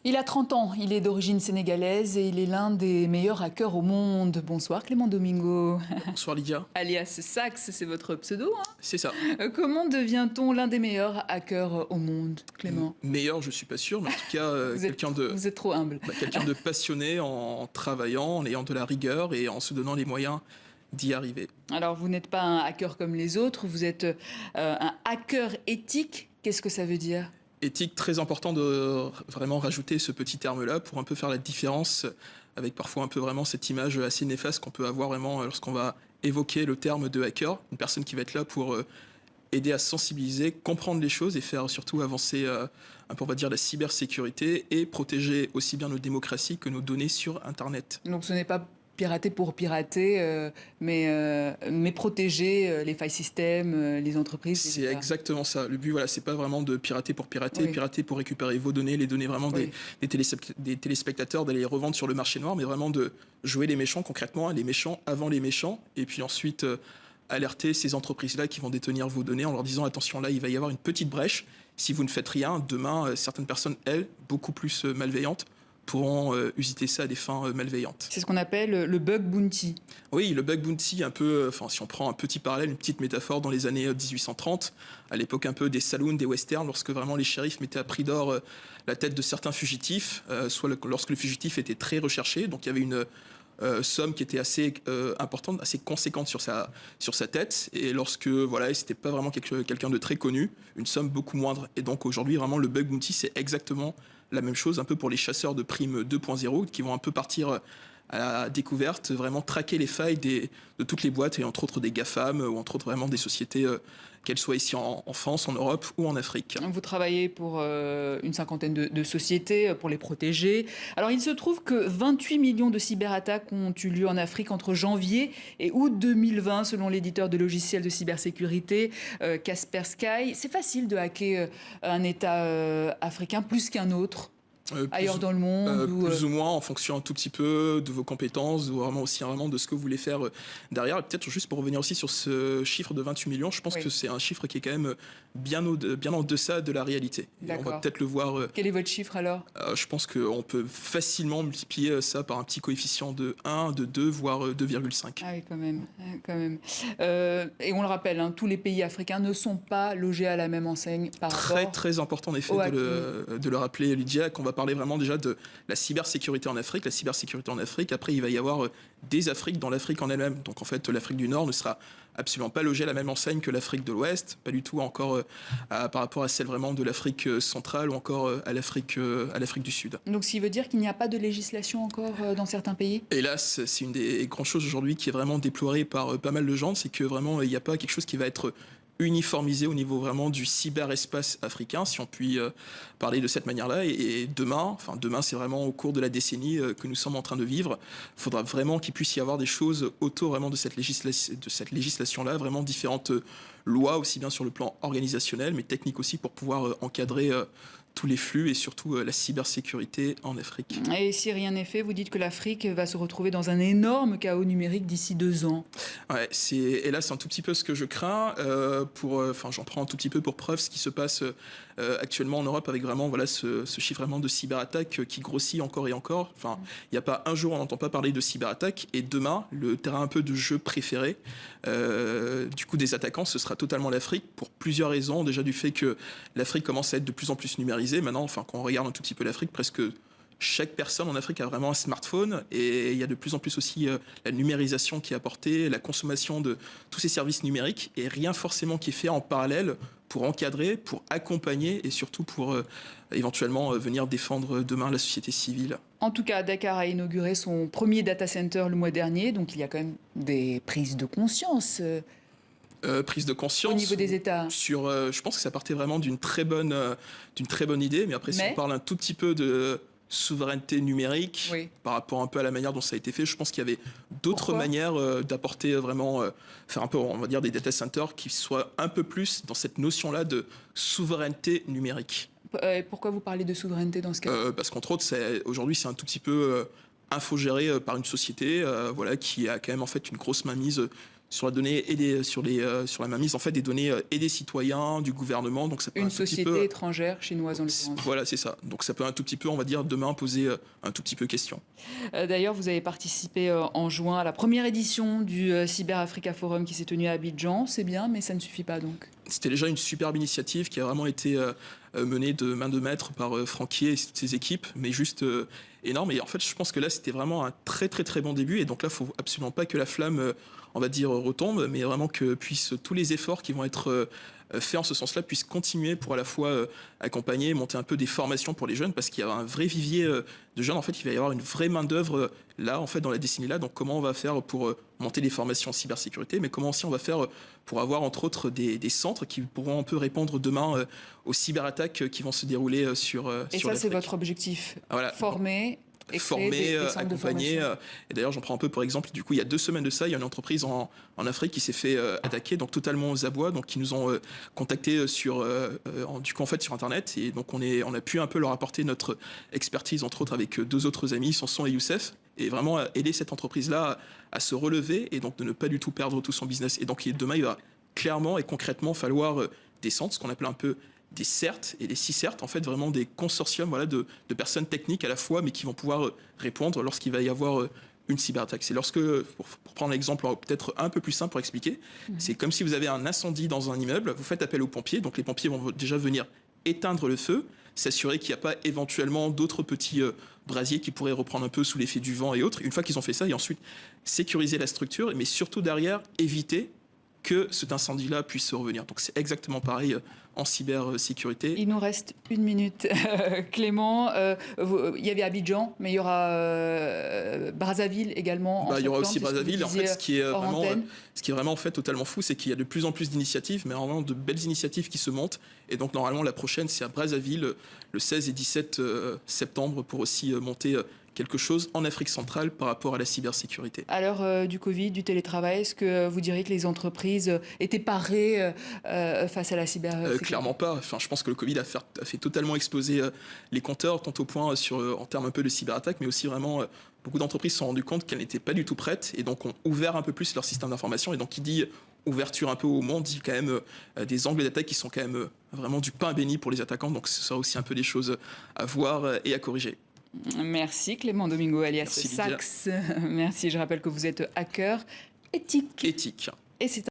Il a 30 ans, il est d'origine sénégalaise et il est l'un des meilleurs hackers au monde. Bonsoir Clément Domingo. Bonsoir Lydia. Alias Sax, c'est votre pseudo, hein? C'est ça. Comment devient-on l'un des meilleurs hackers au monde, Clément? Meilleur, je suis pas sûr, mais en tout cas, Vous êtes trop humble. quelqu'un de passionné en travaillant, en ayant de la rigueur et en se donnant les moyens d'y arriver. Alors vous n'êtes pas un hacker comme les autres, vous êtes un hacker éthique. Qu'est-ce que ça veut dire? Éthique, très important de vraiment rajouter ce petit terme-là pour un peu faire la différence avec parfois un peu vraiment cette image assez néfaste qu'on peut avoir vraiment lorsqu'on va évoquer le terme de hacker. Une personne qui va être là pour aider à sensibiliser, comprendre les choses et faire surtout avancer un peu, on va dire, la cybersécurité et protéger aussi bien nos démocraties que nos données sur Internet. Donc ce n'est pas pirater pour pirater, mais protéger les failles système, les entreprises. C'est etc. exactement ça. Le but, voilà, c'est pas vraiment de pirater pour pirater, Oui. pirater pour récupérer vos données, les données vraiment Oui. des téléspectateurs, d'aller les revendre sur le marché noir, mais vraiment de jouer les méchants concrètement, les méchants avant les méchants, et puis ensuite alerter ces entreprises-là qui vont détenir vos données en leur disant attention, là, il va y avoir une petite brèche. Si vous ne faites rien, demain, certaines personnes, elles, beaucoup plus malveillantes, pourront user ça à des fins malveillantes. C'est ce qu'on appelle le bug bounty. Oui, le bug bounty, un peu, enfin, si on prend un petit parallèle, une petite métaphore dans les années 1830, à l'époque un peu des saloons, des westerns, lorsque vraiment les shérifs mettaient à prix d'or la tête de certains fugitifs, lorsque le fugitif était très recherché, donc il y avait une somme qui était assez importante, assez conséquente sur sa tête, et lorsque voilà, c'était pas vraiment quelqu'un de très connu, une somme beaucoup moindre. Et donc aujourd'hui, vraiment, le bug bounty, c'est exactement la même chose, un peu pour les chasseurs de primes 2.0 qui vont un peu partir à la découverte, vraiment traquer les failles de toutes les boîtes, et entre autres des GAFAM, ou entre autres vraiment des sociétés, qu'elles soient ici en France, en Europe ou en Afrique. Vous travaillez pour une cinquantaine de sociétés pour les protéger. Alors il se trouve que 28 millions de cyberattaques ont eu lieu en Afrique entre janvier et août 2020, selon l'éditeur de logiciels de cybersécurité Kaspersky. C'est facile de hacker un État africain plus qu'un autre ailleurs dans le monde Plus ou moins en fonction un tout petit peu de vos compétences, vraiment aussi vraiment de ce que vous voulez faire derrière. Et peut-être juste pour revenir aussi sur ce chiffre de 28 millions, je pense Oui. que c'est un chiffre qui est quand même bien en deçà de la réalité. Et on va peut-être le voir. Quel est votre chiffre alors? Je pense qu'on peut facilement multiplier ça par un petit coefficient de 1, de 2, voire 2,5. Ah oui, quand même. Quand même. Et on le rappelle, hein, tous les pays africains ne sont pas logés à la même enseigne par rapport... Très important en effet de le rappeler, Lydia, qu'on va parler vraiment déjà de la cybersécurité en Afrique. La cybersécurité en Afrique, après il va y avoir des Afriques dans l'Afrique en elle-même. Donc en fait l'Afrique du Nord ne sera absolument pas logée à la même enseigne que l'Afrique de l'Ouest, pas du tout encore par rapport à celle vraiment de l'Afrique centrale ou encore à l'Afrique du Sud. Donc, ce qui veut dire qu'il n'y a pas de législation encore dans certains pays? Hélas, c'est une des grandes choses aujourd'hui qui est vraiment déplorée par pas mal de gens, c'est que vraiment il n'y a pas quelque chose qui va être uniformisé au niveau vraiment du cyberespace africain, si on peut parler de cette manière-là. Et demain, c'est vraiment au cours de la décennie que nous sommes en train de vivre, il faudra vraiment qu'il puisse y avoir des choses autour vraiment de cette législation-là, vraiment différentes lois, aussi bien sur le plan organisationnel, mais technique aussi, pour pouvoir encadrer tous les flux et surtout la cybersécurité en Afrique. Et si rien n'est fait, vous dites que l'Afrique va se retrouver dans un énorme chaos numérique d'ici 2 ans. Ouais, et là c'est un tout petit peu ce que je crains. J'en prends un tout petit peu pour preuve ce qui se passe actuellement en Europe avec vraiment voilà ce chiffre vraiment de cyberattaques qui grossit encore et encore. Enfin, il n'y a pas un jour on n'entend pas parler de cyberattaques, et demain le terrain un peu de jeu préféré du coup des attaquants, ce sera totalement l'Afrique, pour plusieurs raisons. Déjà du fait que l'Afrique commence à être de plus en plus numérisée. Maintenant, enfin, quand on regarde un tout petit peu l'Afrique, presque chaque personne en Afrique a vraiment un smartphone, et il y a de plus en plus aussi la numérisation qui est apportée, la consommation de tous ces services numériques, et rien forcément qui est fait en parallèle pour encadrer, pour accompagner et surtout pour éventuellement venir défendre demain la société civile. En tout cas, Dakar a inauguré son premier data center le mois dernier, donc il y a quand même des prises de conscience. Prise de conscience Au niveau des États. Je pense que ça partait vraiment d'une très bonne idée, mais après si on parle un tout petit peu de souveraineté numérique, oui, par rapport un peu à la manière dont ça a été fait, je pense qu'il y avait d'autres manières d'apporter vraiment, faire un peu, on va dire, des data centers qui soient un peu plus dans cette notion-là de souveraineté numérique. Pourquoi vous parlez de souveraineté dans ce cas? Parce qu'entre autres, aujourd'hui, c'est un tout petit peu infogéré par une société voilà, qui a quand même en fait une grosse mainmise sur la donnée et sur la mainmise en fait des données et des citoyens, du gouvernement. Donc ça peut Une société étrangère, chinoise en l'occurrence. Voilà, c'est ça. Donc ça peut un tout petit peu, on va dire, demain poser un tout petit peu question. D'ailleurs, vous avez participé en juin à la première édition du Cyber Africa Forum qui s'est tenu à Abidjan. C'est bien, mais ça ne suffit pas donc. C'était déjà une superbe initiative qui a vraiment été menée de main de maître par Franquier et ses équipes, mais juste énorme. Et en fait, je pense que là, c'était vraiment un très très très bon début. Et donc là, il ne faut absolument pas que la flamme, on va dire, retombe, mais vraiment que tous les efforts qui vont être faits en ce sens-là puissent continuer pour à la fois accompagner, monter un peu des formations pour les jeunes, parce qu'il y a un vrai vivier de jeunes. En fait, il va y avoir une vraie main-d'œuvre là, en fait, dans la décennie là. Donc, comment on va faire pour monter des formations en cybersécurité, mais comment aussi on va faire pour avoir, entre autres, des centres qui pourront un peu répondre demain aux cyberattaques qui vont se dérouler sur Et sur ça, c'est l'Afrique. votre objectif. Voilà. Former. Former, accompagner. Et d'ailleurs, j'en prends un peu pour exemple. Du coup, il y a 2 semaines de ça, il y a une entreprise en Afrique qui s'est fait attaquer, donc totalement aux abois, donc qui nous ont contactés sur Internet. Et donc, on a pu un peu leur apporter notre expertise, entre autres avec 2 autres amis, Sanson et Youssef, et vraiment aider cette entreprise-là à se relever et donc de ne pas du tout perdre tout son business. Et donc, demain, il va clairement et concrètement falloir des centres, ce qu'on appelle un peu des CERT et des CICERT, en fait vraiment des consortiums de personnes techniques à la fois, mais qui vont pouvoir répondre lorsqu'il va y avoir une cyberattaque. C'est lorsque, pour prendre l'exemple peut-être un peu plus simple pour expliquer, c'est comme si vous avez un incendie dans un immeuble, vous faites appel aux pompiers, donc les pompiers vont déjà venir éteindre le feu, s'assurer qu'il n'y a pas éventuellement d'autres petits brasiers qui pourraient reprendre un peu sous l'effet du vent et autres. Une fois qu'ils ont fait ça, et ensuite sécuriser la structure, mais surtout derrière, éviter que cet incendie-là puisse revenir. Donc c'est exactement pareil en cybersécurité. Il nous reste 1 minute, Clément. Il y avait Abidjan, mais il y aura Brazzaville également. Il y aura aussi Brazzaville. En fait, ce qui est vraiment en fait totalement fou, c'est qu'il y a de plus en plus d'initiatives, mais vraiment de belles initiatives qui se montent. Et donc normalement la prochaine, c'est à Brazzaville, le 16 et 17 septembre, pour aussi monter quelque chose en Afrique centrale par rapport à la cybersécurité. À l'heure du Covid, du télétravail, est-ce que vous diriez que les entreprises étaient parées face à la cybersécurité ? Clairement pas. Enfin, je pense que le Covid a fait totalement exploser les compteurs, tant au point en termes un peu de cyberattaque, mais aussi vraiment beaucoup d'entreprises se sont rendues compte qu'elles n'étaient pas du tout prêtes et donc ont ouvert un peu plus leur système d'information. Et donc, qui dit ouverture un peu au monde, dit quand même des angles d'attaque qui sont quand même vraiment du pain béni pour les attaquants. Donc, ce sera aussi un peu des choses à voir et à corriger. Merci Clément Domingo alias Sax. Merci, je rappelle que vous êtes hacker éthique. Éthique. Et c'est